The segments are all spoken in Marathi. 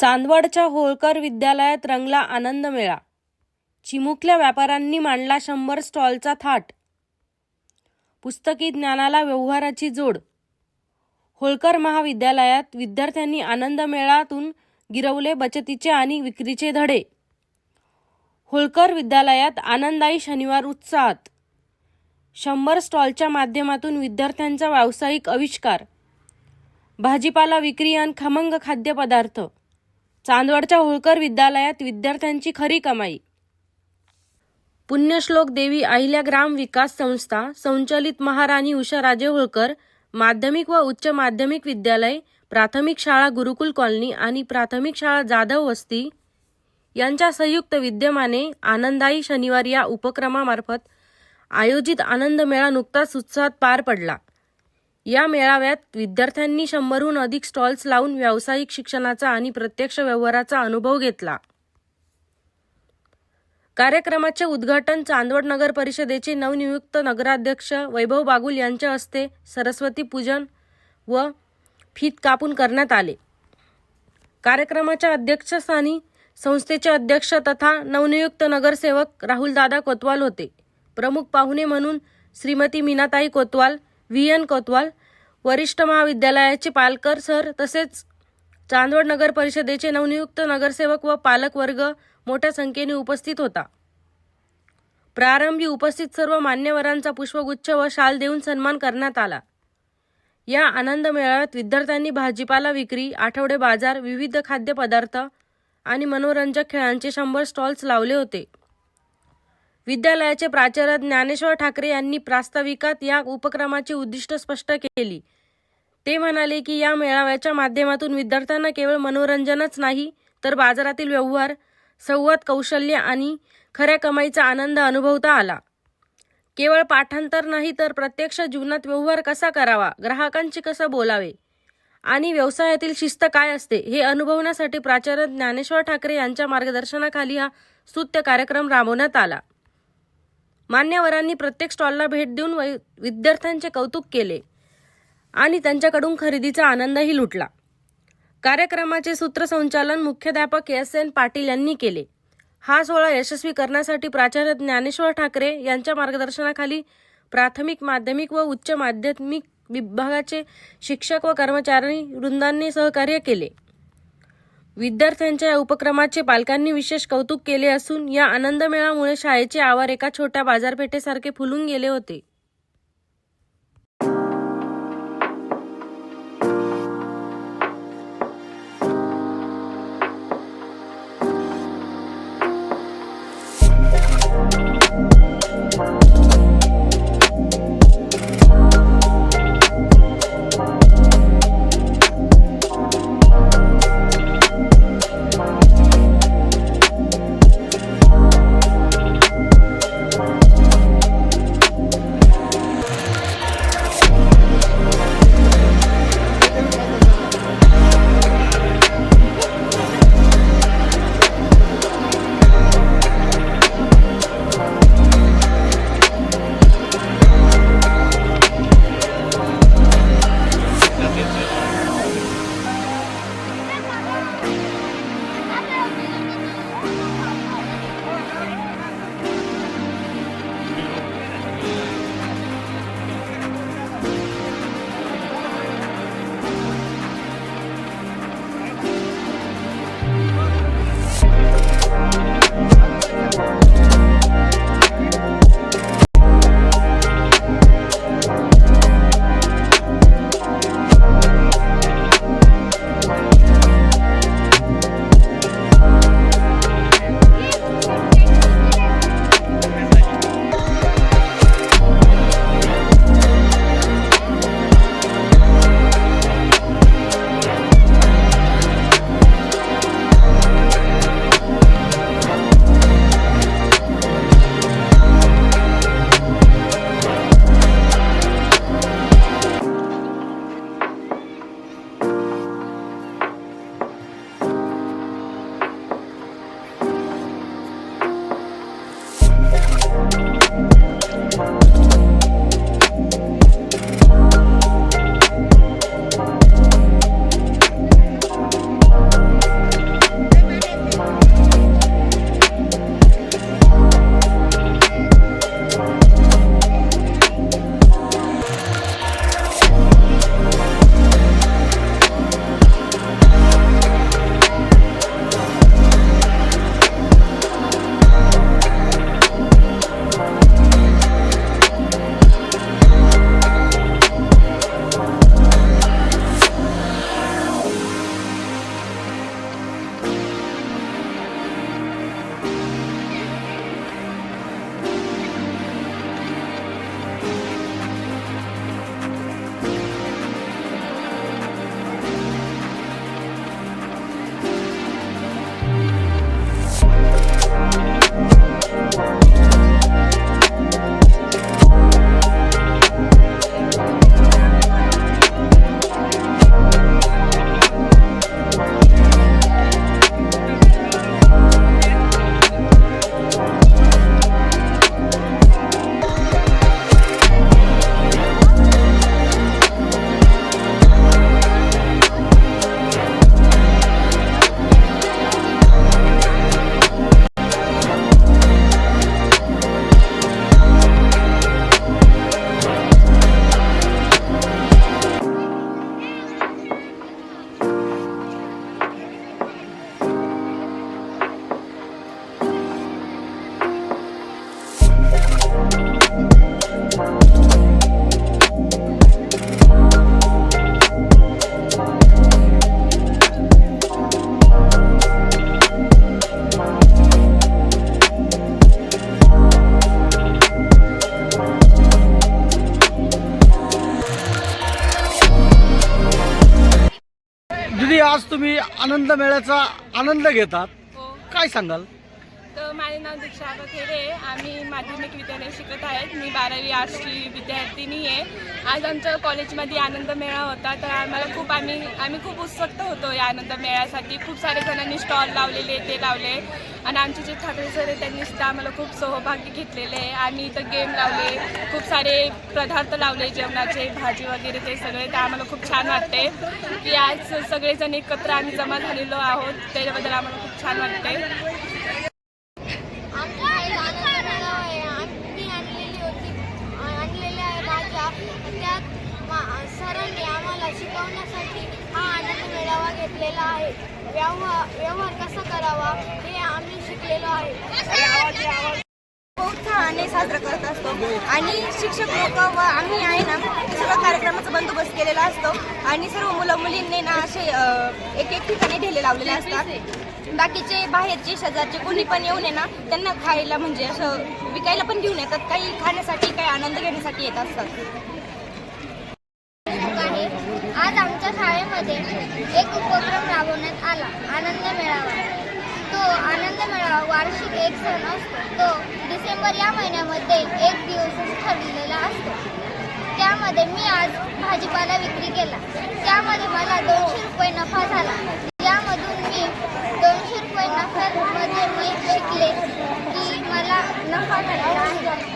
चांदवडच्या होळकर विद्यालयात रंगला आनंद मेळा. चिमुकल्या व्यापाऱ्यांनी मांडला 100 स्टॉलचा थाट. पुस्तकी ज्ञानाला व्यवहाराची जोड. होळकर महाविद्यालयात विद्यार्थ्यांनी आनंद मेळ्यातून गिरवले बचतीचे आणि विक्रीचे धडे. होळकर विद्यालयात आनंददायी शनिवार उत्साहात. 100 स्टॉलच्या माध्यमातून विद्यार्थ्यांचा व्यावसायिक आविष्कार. भाजीपाला विक्री आणि खमंग खाद्यपदार्थ. चांदवडच्या होळकर विद्यालयात विद्यार्थ्यांची खरी कमाई. पुण्यश्लोक देवी अहिल्या ग्राम विकास संस्था संचलित महाराणी उषाराजे होळकर माध्यमिक व उच्च माध्यमिक विद्यालय, प्राथमिक शाळा गुरुकुल कॉलनी आणि प्राथमिक शाळा जाधव वस्ती यांच्या संयुक्त विद्यमाने आनंददायी शनिवार या उपक्रमामार्फत आयोजित आनंद मेळा नुकताच उत्साहात पार पडला. या मेळाव्यात विद्यार्थ्यांनी 100हून अधिक स्टॉल्स लावून व्यावसायिक शिक्षणाचा आणि प्रत्यक्ष व्यवहाराचा अनुभव घेतला. कार्यक्रमाचे उद्घाटन चांदवड नगर परिषदेचे नवनियुक्त नगराध्यक्ष वैभव बागुल यांच्या हस्ते सरस्वती पूजन व फीत कापून करण्यात आले. कार्यक्रमाच्या अध्यक्षस्थानी संस्थेचे अध्यक्ष तथा नवनियुक्त नगरसेवक राहुलदादा कोतवाल होते. प्रमुख पाहुणे म्हणून श्रीमती मीनाताई कोतवाल, व्ही.एन. कोतवाल, वरिष्ठ महाविद्यालयाचे पालकर सर तसेच चांदवड नगर परिषदेचे नवनियुक्त नगरसेवक व पालक वर्ग मोठ्या संख्येने उपस्थित होता. प्रारंभी उपस्थित सर्व मान्यवरांचा पुष्पगुच्छ व शाल देऊन सन्मान करण्यात आला. या आनंद मेळाव्यात विद्यार्थ्यांनी भाजीपाला विक्री, आठवडे बाजार, विविध खाद्यपदार्थ आणि मनोरंजक खेळांचे 100 स्टॉल्स लावले होते. विद्यालयाचे प्राचार्य ज्ञानेश्वर ठाकरे यांनी प्रास्ताविकात या उपक्रमाची उद्दिष्ट स्पष्ट केली. ते म्हणाले की या मेळाव्याच्या माध्यमातून विद्यार्थ्यांना केवळ मनोरंजनच नाही तर बाजारातील व्यवहार, संवाद कौशल्य आणि खऱ्या कमाईचा आनंद अनुभवता आला. केवळ पाठांतर नाही तर प्रत्यक्ष जीवनात व्यवहार कसा करावा, ग्राहकांशी कसं बोलावे आणि व्यवसायातील शिस्त काय असते हे अनुभवण्यासाठी प्राचार्य ज्ञानेश्वर ठाकरे यांच्या मार्गदर्शनाखाली हा स्तुत्य कार्यक्रम राबवण्यात आला. मान्यवरांनी प्रत्येक स्टॉलला भेट देऊन विद्यार्थ्यांचे कौतुक केले आणि त्यांच्याकडून खरेदीचा आनंदही लुटला. कार्यक्रमाचे सूत्रसंचालन मुख्याध्यापक एस.एन. पाटील यांनी केले. हा सोहळा यशस्वी करण्यासाठी प्राचार्य ज्ञानेश्वर ठाकरे यांच्या मार्गदर्शनाखाली प्राथमिक, माध्यमिक व उच्च माध्यमिक विभागाचे शिक्षक व कर्मचारी वृंदांनी सहकार्य केले. विद्यार्थ्यांच्या या उपक्रमाचे पालकांनी विशेष कौतुक केले असून या आनंद मेळामुळे शाळेचे आवार एका छोट्या बाजारपेठेसारखे फुलून गेले होते. दीदी, आज तुम्ही आनंद मेळ्याचा आनंद घेतात, हो. काय सांगाल? तर माझे नाव दीक्षा खेडे आहे. आम्ही माध्यमिक विद्यालय शिकत आहेत. मी 12वी आर्ट्सची विद्यार्थिनी आहे. आज आमच्या कॉलेजमध्ये आनंद मेळा होता. तर आम्ही खूप उत्सुक होतो या आनंद मेळ्यासाठी. खूप सारे जणांनी स्टॉल लावलेले, ते लावले आणि आमचे जे ठाकरे सर आहे त्यांनी सुद्धा आम्हाला खूप सहभागी घेतलेले आहे. आम्ही इथं गेम लावले, खूप सारे पदार्थ लावले जेवणाचे, भाजी वगैरे ते सगळे. तर आम्हाला खूप छान वाटते की आज सगळेजण एकत्र आम्ही जमा झालेलो आहोत. त्याच्याबद्दल आम्हाला खूप छान वाटते. सरांनी आम्हाला शिकवण्यासाठी हा आनंद मेळावा घेतलेला आहे. व्यवहार कसा करावा हे आम्ही शिकलेलो आहे. खूप छान साजरा करत असतो आणि शिक्षक लोक व आम्ही आहे ना सगळं कार्यक्रमाचा बंदोबस्त केलेला असतो आणि सर्व मुलं मुलींनी ना असे एक एक ठिकाणी ढेले लावलेले असतात. बाकीचे बाहेरचे शेजारचे कोणी पण येऊन आहे ना त्यांना खायला म्हणजे असं विकायला पण घेऊन येतात. काही खाण्यासाठी काही आनंद घेण्यासाठी येत असतात. आज आमच्या शाळेमध्ये एक उपक्रम राबवण्यात आला, आनंद मेळावा. तो आनंद मेळावा वार्षिक एक सण असतो. तो डिसेंबर या महिन्यामध्ये एक दिवस ठरलेला असतो. त्यामध्ये मी आज भाजीपाला विक्री केला. त्यामध्ये मला 200 रुपये नफा झाला. यामधून मी 200 रुपये नफ्यामध्ये मी शिकले की मला नफा झालेला आहे.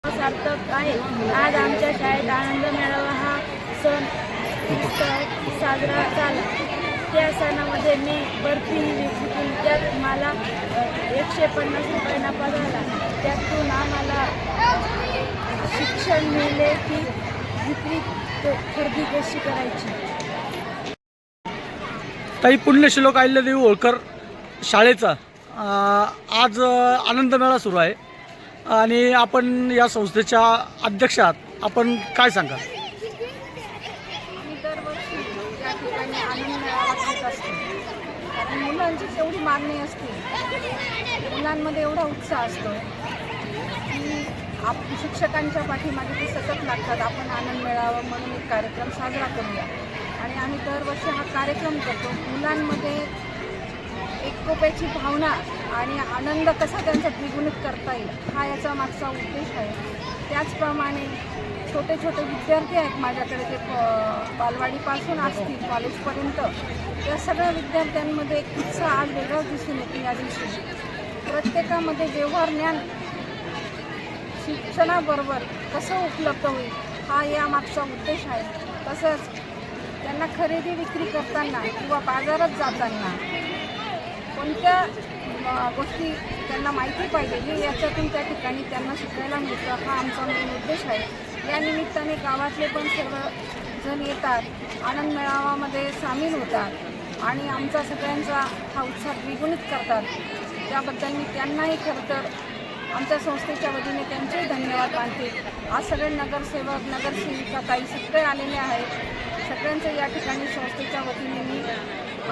सार्थक आहे. आज आमच्या शाळेत आनंद मेळावा हा सण साजरा झाला. त्या सणामध्ये मी बर्फी विकून त्यात मला 150 रुपये नफा झाला. त्यातून आम्हाला शिक्षण मिळाले की विक्री खरेदी कशी करायची. ताई, पुण्यश्लोक अहिल्यादेवी होळकर शाळेचा आज आनंद मेळा सुरू आहे आणि आपण या संस्थेच्या अध्यक्ष आहात, आपण काय सांगाल? आम्ही दरवर्षी या ठिकाणी आनंद मेळावा घेत असतो. कारण मुलांची एवढी मागणी असते, मुलांमध्ये एवढा उत्साह असतो की शिक्षकांच्या पाठीमागे ते सतत लागतात. आपण आनंद मेळावा म्हणून एक कार्यक्रम साजरा करूया आणि आम्ही दरवर्षी हा कार्यक्रम करतो. मुलांमध्ये एकोप्याची भावना आणि आनंद कसा त्यांचा द्विगुणित करता येईल हा याचा मागचा उद्देश आहे. त्याचप्रमाणे छोटे छोटे विद्यार्थी आहेत माझ्याकडे, ते बालवाडीपासून असतील कॉलेजपर्यंत. या सगळ्या विद्यार्थ्यांमध्ये एक उत्साह आज वेगळाच दिसून येतो. या दिवशी प्रत्येकामध्ये व्यवहार ज्ञान शिक्षणाबरोबर कसं उपलब्ध होईल हा यामागचा उद्देश आहे. तसंच त्यांना खरेदी विक्री करताना किंवा बाजारात जाताना कोणत्या गोष्टी त्यांना माहिती पाहिजे हे याच्यातून त्या ठिकाणी त्यांना शिकायला मिळतं. हा आमचा मेन उद्देश आहे. या निमित्ताने गावातले पण सर्व जण येतात, आनंद मेळावामध्ये सामील होतात आणि आमचा सगळ्यांचा हा उत्साह द्विगुणित करतात. त्याबद्दल मी त्यांनाही खरं तर आमच्या संस्थेच्या वतीने त्यांचेही धन्यवाद मानते. आज सगळे नगरसेवक, नगरसेविका ताई सगळे आलेले आहेत. सगळ्यांचं या ठिकाणी संस्थेच्या वतीने मी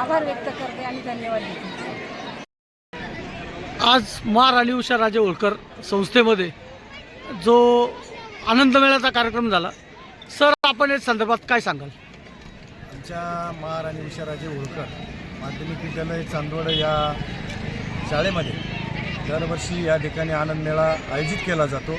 आभार व्यक्त करते आणि धन्यवाद देते. आज महाराणी उषाराजे होळकर संस्थेमध्ये जो आनंद मेळ्याचा कार्यक्रम झाला, सर आपण या संदर्भात काय सांगाल? आमच्या महाराणी उषाराजे होळकर माध्यमिक विद्यालय चांदवड या शाळेमध्ये दरवर्षी या ठिकाणी आनंद मेळा आयोजित केला जातो.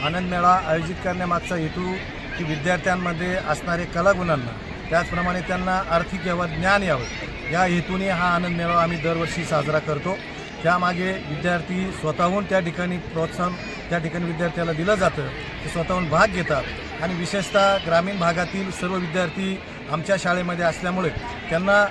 आनंद मेळा आयोजित करण्यामागचा हेतू की विद्यार्थ्यांमध्ये असणारे कलागुणांना, त्याचप्रमाणे त्यांना आर्थिक ज्ञान यावं, या हेतूने हा आनंद मेळा आम्ही दरवर्षी साजरा करतो. त्यामागे विद्यार्थी स्वतःहून त्या ठिकाणी प्रोत्साहन त्या ठिकाणी विद्यार्थ्याला दिलं जातं, ते स्वतःहून भाग घेतात आणि विशेषतः ग्रामीण भागातील सर्व विद्यार्थी आमच्या शाळेमध्ये असल्यामुळे त्यांना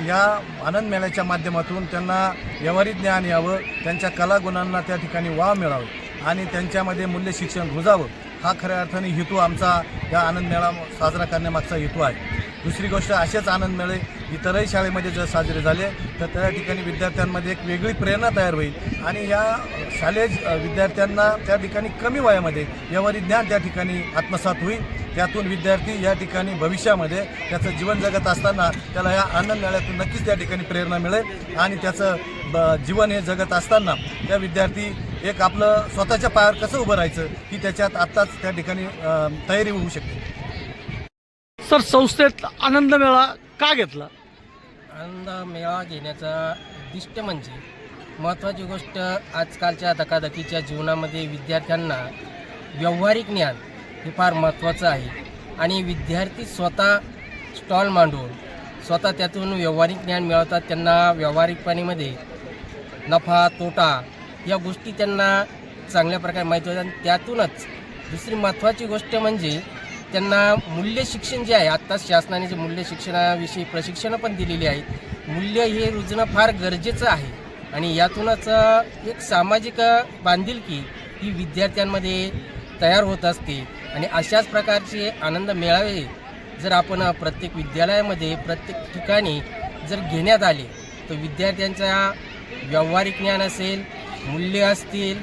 या आनंद मेळ्याच्या माध्यमातून त्यांना व्यावहारिक ज्ञान यावं, त्यांच्या कलागुणांना त्या ठिकाणी वाव मिळावं आणि त्यांच्यामध्ये मूल्य शिक्षण रुजावं, हा खऱ्या अर्थाने हेतू आमचा या आनंद मेळा साजरा करण्यामागचा हेतू आहे. दुसरी गोष्ट, असेच आनंद मेळे इतरही शाळेमध्ये जर साजरे झाले तर त्या ठिकाणी विद्यार्थ्यांमध्ये एक वेगळी प्रेरणा तयार होईल आणि या शालेय विद्यार्थ्यांना त्या ठिकाणी कमी वयामध्ये व्यावहारिक ज्ञान त्या ठिकाणी आत्मसात होईल. त्यातून विद्यार्थी या ठिकाणी भविष्यामध्ये त्याचं जीवन जगत असताना त्याला या आनंद मेळ्यातून नक्कीच त्या ठिकाणी प्रेरणा मिळेल आणि त्याचं जीवन हे जगत असताना त्या विद्यार्थी एक आपलं स्वतःच्या पायावर कसं उभं राहायचं ही त्याच्यात आत्ताच त्या ठिकाणी तयारी होऊ शकते. सर, संस्थेत आनंद मेळा का घेतला? आनंद मेळावा घेण्याचा उद्दिष्ट म्हणजे महत्त्वाची गोष्ट आजकालच्या धकाधकीच्या जीवनामध्ये विद्यार्थ्यांना व्यावहारिक ज्ञान हे फार महत्त्वाचं आहे आणि विद्यार्थी स्वतः स्टॉल मांडून स्वतः त्यातून व्यावहारिक ज्ञान मिळवतात. त्यांना व्यावहारिकपणेमध्ये नफा तोटा या गोष्टी त्यांना चांगल्या प्रकारे माहिती होतात आणि त्यातूनच दुसरी महत्त्वाची गोष्ट म्हणजे त्यांना मूल्य शिक्षण जे आहे, आत्ता शासनाने जे मूल्य शिक्षणाविषयी प्रशिक्षणं पण दिलेली आहेत, मूल्य हे रुजणं फार गरजेचं आहे आणि यातूनच एक सामाजिक बांधिलकी ही विद्यार्थ्यांमध्ये तयार होत असते आणि अशाच प्रकारचे आनंद मेळावे जर आपण प्रत्येक विद्यालयामध्ये प्रत्येक ठिकाणी जर घेण्यात आले तर विद्यार्थ्यांचा व्यावहारिक ज्ञान असेल, मूल्य असतील,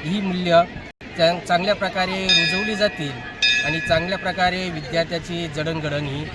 ही मूल्य चांगल्या प्रकारे रुजवली जातील आणि चांगल्या प्रकारे विद्यार्थ्याची जडणघडण ही